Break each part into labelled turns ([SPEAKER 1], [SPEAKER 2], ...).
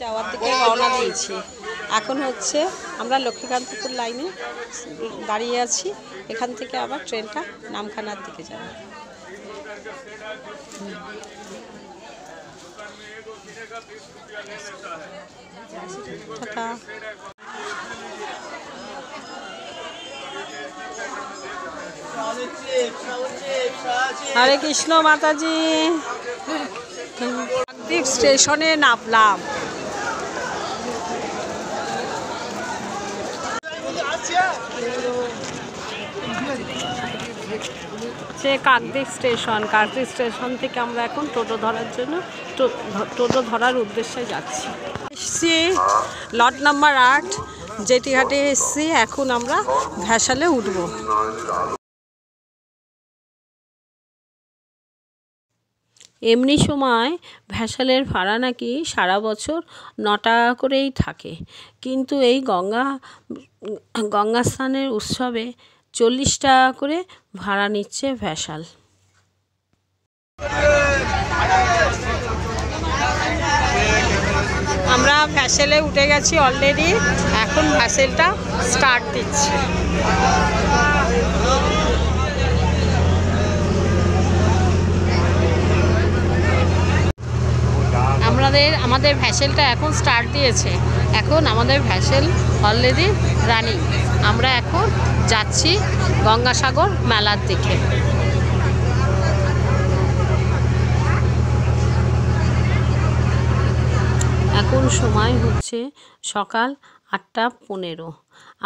[SPEAKER 1] যাওয়ার দিকে রওনা দিয়েছি। এখন হচ্ছে আমরা লক্ষ্মীকান্তপুর লাইনে দাঁড়িয়ে আছি। এখান থেকে আবার ট্রেনটা নামখানার দিকে যাবে। টাটা। হরে কৃষ্ণ মাতাজি। কাকদ্বীপ স্টেশনে নামলাম। কাকদ্বীপ স্টেশন থেকে আমরা এখন টোটো ধরার জন্য টোটো ধরার উদ্দেশ্যে যাচ্ছি। এসছি লট নাম্বার 8 জেটিঘাটে এসছি। এখন আমরা ভ্যাসালে উঠব। এমনি সময় ভ্যাসালের ভাড়া নাকি সারা বছর 9 টাকা করেই থাকে, কিন্তু এই গঙ্গা স্নানের উৎসবে 40 টাকা করে ভাড়া নিচ্ছে ভ্যাসাল। আমরা ভ্যাসেলে উঠে গেছি অলরেডি। এখন ভ্যাসেলটা স্টার্ট দিচ্ছে। আমাদের ভ্যাসেলটা এখন স্টার্ট দিয়েছে। এখন আমাদের ভ্যাসেল অলরেডি রানিং। আমরা এখন যাচ্ছি গঙ্গাসাগর মেলার দিকে। এখন সময় হচ্ছে সকাল 8:15।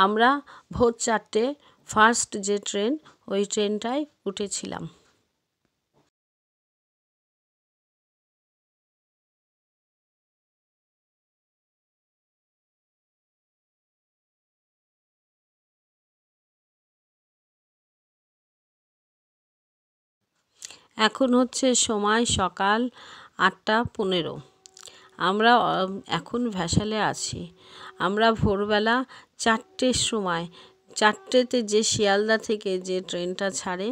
[SPEAKER 1] আমরা ভোর 4টে ফার্স্ট যে ট্রেন, ওই ট্রেনটায় উঠেছিলাম। এখন হচ্ছে সময় সকাল 8:15। আমরা এখন ভ্যাসালে আছি। আমরা ভোরবেলা 4টের সময়, 4টেতে যে শিয়ালদা থেকে যে ট্রেনটা ছাড়ে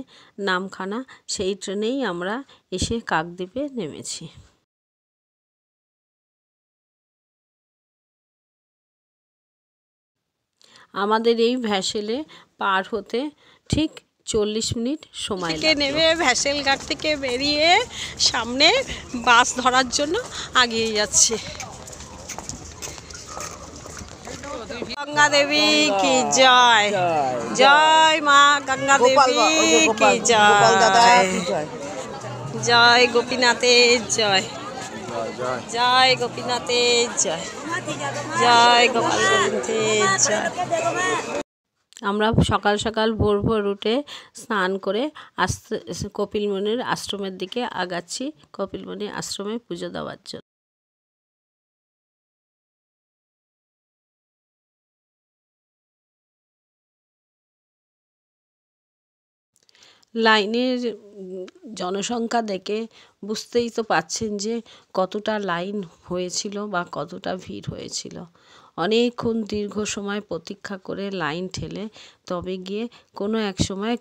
[SPEAKER 1] নামখানা, সেই ট্রেনেই আমরা এসে কাকদ্বীপে নেমেছি। আমাদের এই ভ্যাসেলে পার হতে ঠিক 40 মিনিট সময় লাগে। নেমে ভ্যাসেল ঘাট থেকে বেরিয়ে সামনে বাস ধরার জন্য এগিয়ে যাচ্ছে। গঙ্গা দেবী কি জয়, জয় মা গঙ্গা দেবী কি জয়, জয় গোপীনাথের জয়, জয় গোপীনাথের জয়, জয় গোপাল গোবিন্দের জয়। আমরা সকাল সকাল ভোর ভোর উঠে স্নান করে কপিলমুনির আশ্রমের দিকে আগাচ্ছি, কপিলমুনি আশ্রমে পুজো দেওয়ার জন্য। লাইনের জনসংখ্যা দেখে বুঝতেই তো পাচ্ছেন যে কতটা লাইন হয়েছিল বা কতটা ভিড় হয়েছিল। অনেকক্ষণ দীর্ঘ সময় প্রতীক্ষা করে লাইন ঠেলে তবে গিয়ে কোনো এক সময়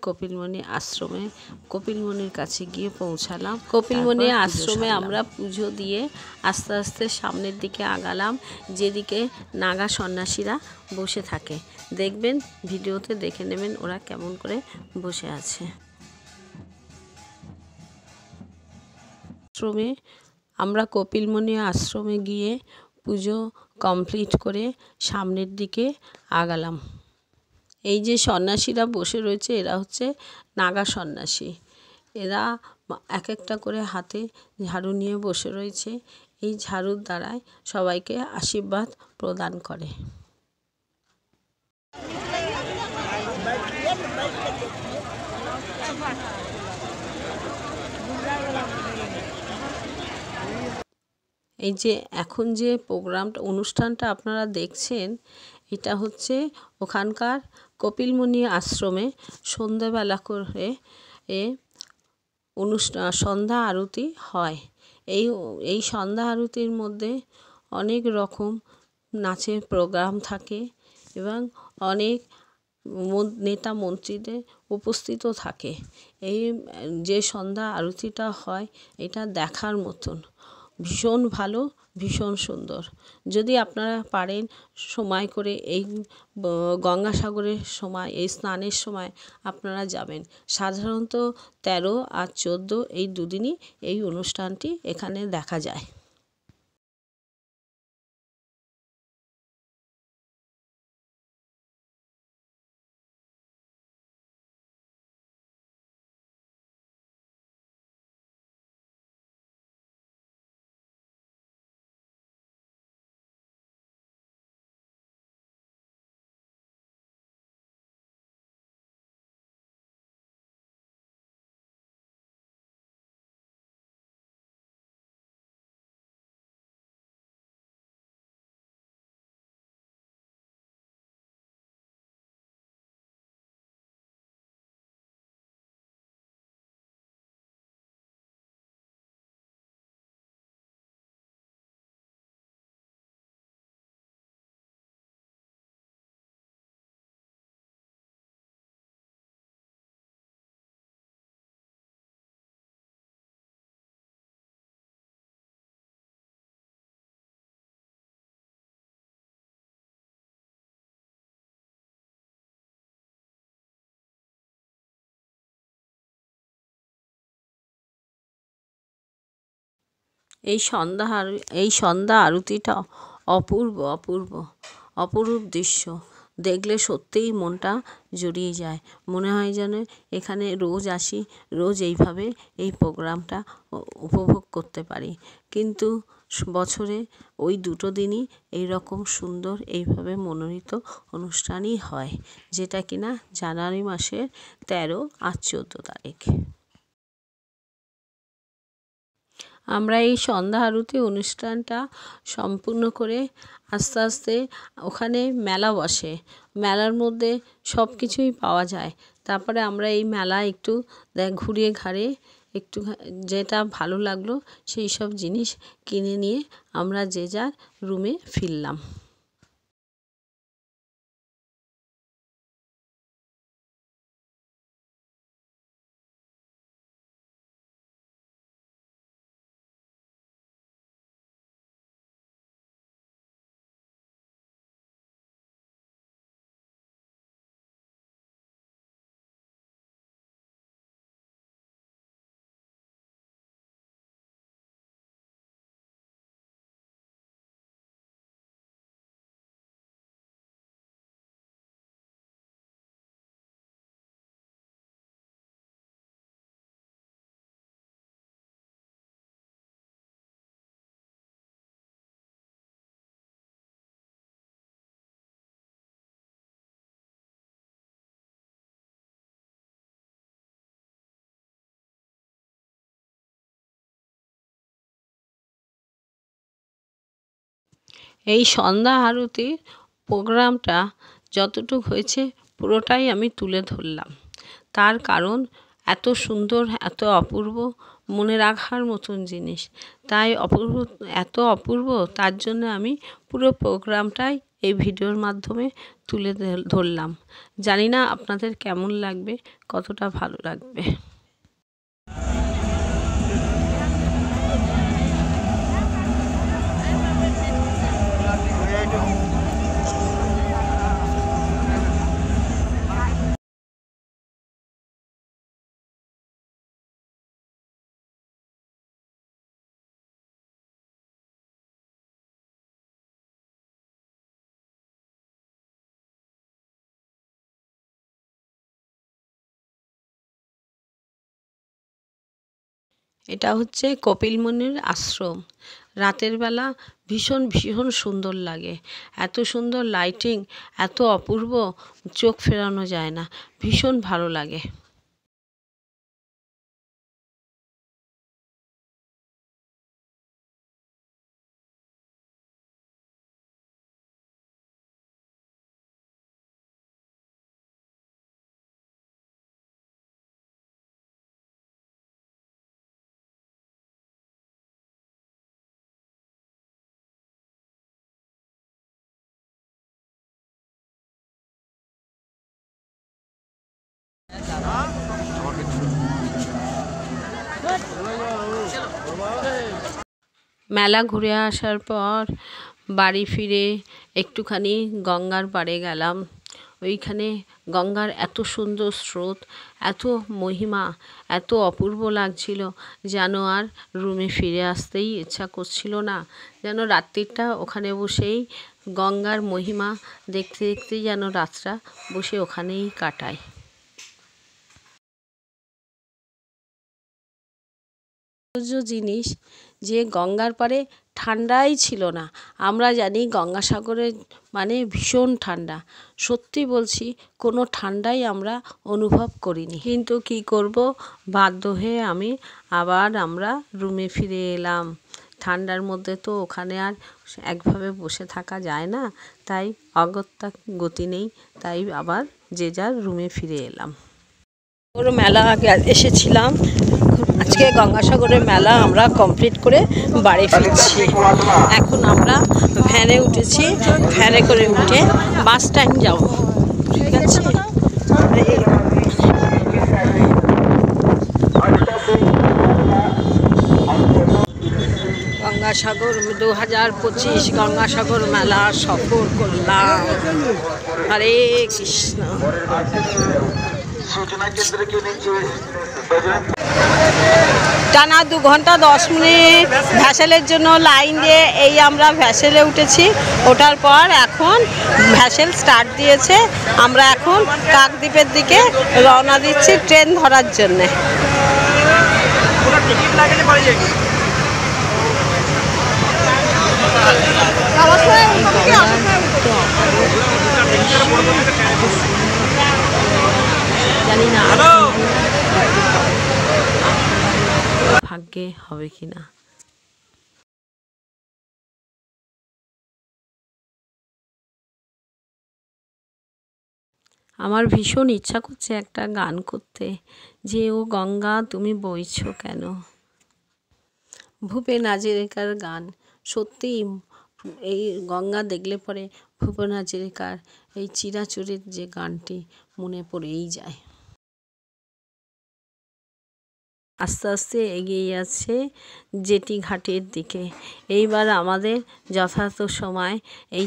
[SPEAKER 1] কপিলমুনির কাছে গিয়ে পৌঁছালাম। কপিলমুনি আশ্রমে আমরা পুজো দিয়ে আস্তে আস্তে সামনের দিকে আগালাম, যেদিকে নাগা সন্ন্যাসীরা বসে থাকে। দেখবেন, ভিডিওতে দেখে নেবেন ওরা কেমন করে বসে আছে। আশ্রমে আমরা কপিলমুনি আশ্রমে গিয়ে পুজো কমপ্লিট করে সামনের দিকে আগালাম। এই যে সন্ন্যাসীরা বসে রয়েছে এরা হচ্ছে নাগা সন্ন্যাসী। এরা এক একটা করে হাতে ঝাড়ু নিয়ে বসে রয়েছে। এই ঝাড়ুর দ্বারাই সবাইকে আশীর্বাদ প্রদান করে। এই যে এখন যে অনুষ্ঠানটা আপনারা দেখছেন, এটা হচ্ছে ওখানকার কপিলমুনি আশ্রমে সন্ধ্যাবেলা করে সন্ধ্যা আরতি হয়। এই সন্ধ্যা আরতির মধ্যে অনেক রকম নাচের প্রোগ্রাম থাকে এবং অনেক নেতা মন্ত্রীদের উপস্থিতও থাকে। এই যে সন্ধ্যা আরতিটা হয় এটা দেখার মতন, ভীষণ ভালো ভীষণ সুন্দর। যদি আপনারা পারেন সময় করে এই গঙ্গাসাগরের সময়, এই স্নানের সময় আপনারা যাবেন। সাধারণত 13 আর 14 এই দুদিনই এই অনুষ্ঠানটি এখানে দেখা যায়। এই সন্ধ্যা আরতিটা অপূর্ব অপূর্ব অপরূপ দৃশ্য। দেখলে সত্যিই মনটা জুড়িয়ে যায়। মনে হয় যেন এখানে রোজ আসি, রোজ এইভাবে এই প্রোগ্রামটা উপভোগ করতে পারি। কিন্তু বছরে ওই দুটো দিনই এইরকম সুন্দর এইভাবে মনোনীত অনুষ্ঠানই হয়, যেটা কিনা জানুয়ারি মাসের 13 আর 14 তারিখ। আমরা এই সন্ধ্যা আরতি অনুষ্ঠানটা সম্পূর্ণ করে আস্তে আস্তে ওখানে মেলা বসে, মেলার মধ্যে সব কিছুই পাওয়া যায়। তারপরে আমরা এই মেলা একটু ঘুরিয়ে ঘাড়িয়ে একটু যেটা ভালো লাগলো সেই সব জিনিস কিনে নিয়ে আমরা যে যার রুমে ফিরলাম। এই সন্ধ্যা আরতির প্রোগ্রামটা যতটুক হয়েছে পুরোটাই আমি তুলে ধরলাম। তার কারণ এত সুন্দর, এত অপূর্ব, মনে রাখার মতন জিনিস। তাই এত অপূর্ব, তার জন্য আমি পুরো প্রোগ্রামটাই এই ভিডিওর মাধ্যমে তুলে ধরলাম। জানি না আপনাদের কেমন লাগবে, কতটা ভালো লাগবে। এটা হচ্ছে কপিল মুনির আশ্রম। রাতের বেলা ভীষণ ভীষণ সুন্দর লাগে। এত সুন্দর লাইটিং, এত অপূর্ব, চোখ ফেরানো যায় না, ভীষণ ভালো লাগে। মেলা ঘুরে আসার পর বাড়ি ফিরে একটুখানি গঙ্গার পাড়ে গেলাম। ওইখানে গঙ্গার এত সুন্দর স্রোত, এত মহিমা, এত অপূর্ব লাগছিল, যেন আর রুমে ফিরে আসতেই ইচ্ছা করছিল না। যেন রাত্রিটা ওখানে বসেই গঙ্গার মহিমা দেখতে দেখতে যেন রাতটা বসে ওখানেই কাটাই। জিনিস যে গঙ্গার পাড়ে ঠান্ডাই ছিল না। আমরা জানি গঙ্গাসাগরে মানে ভীষণ ঠান্ডা, সত্যি বলছি কোনো ঠান্ডাই আমরা অনুভব করিনি। কিন্তু কি করব, বাধ্য হয়ে আমরা রুমে ফিরে এলাম। ঠান্ডার মধ্যে তো ওখানে আর একভাবে বসে থাকা যায় না, তাই অগত্যা গতি নেই, তাই আবার যে যার রুমে ফিরে এলাম। মেলা এসেছিলাম, আজকে গঙ্গাসাগরের মেলা আমরা কমপ্লিট করে বাড়ি ফিরছি। এখন আমরা ভ্যানে উঠেছি, ভ্যানে করে উঠে বাস স্ট্যান্ড যাব। ঠিক আছে, গঙ্গাসাগর 2025 গঙ্গাসাগর মেলা সফর করলাম। হরে কৃষ্ণ। টানা 2 ঘন্টা 10 মিনিট ভ্যাসেলের জন্য লাইন দিয়ে আমরা ভ্যাসেলে উঠেছি। ওঠার পর এখন ভ্যাসেল স্টার্ট দিয়েছে, আমরা এখন কাকদ্বীপের দিকে রওনা দিচ্ছি ট্রেন ধরার জন্যে। জানি না ভাগ্যে হবে কিনা। আমার ভীষণ ইচ্ছা করছে একটা গান করতে, যে ও গঙ্গা তুমি বইছো কেন। ভূপেন হাজারিকার গান। সত্যি এই গঙ্গা দেখলে পরে ভূপেন হাজারিকার এই চিরাচরিত যে গানটি মনে পড়েই যায়। আস্তে আস্তে এগিয়ে যাচ্ছে জেটি ঘাটের দিকে। এইবার আমাদের যথাযথ সময় এই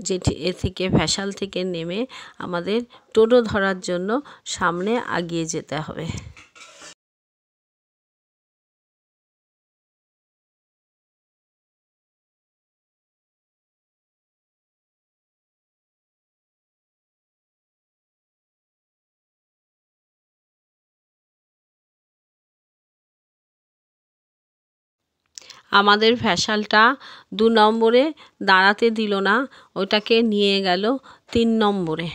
[SPEAKER 1] জেটি থেকে ভ্যাসাল থেকে নেমে আমাদের টোটো ধরার জন্য সামনে এগিয়ে যেতে হবে। আমাদের ভ্যাসালটা 2 নম্বরে দাঁড়াতে দিল না, ওটাকে নিয়ে গেল 3 নম্বরে।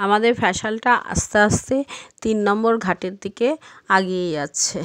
[SPEAKER 1] আমাদের ভ্যাসালটা আস্তে আস্তে 3 নম্বর ঘাটের দিকে এগিয়ে যাচ্ছে।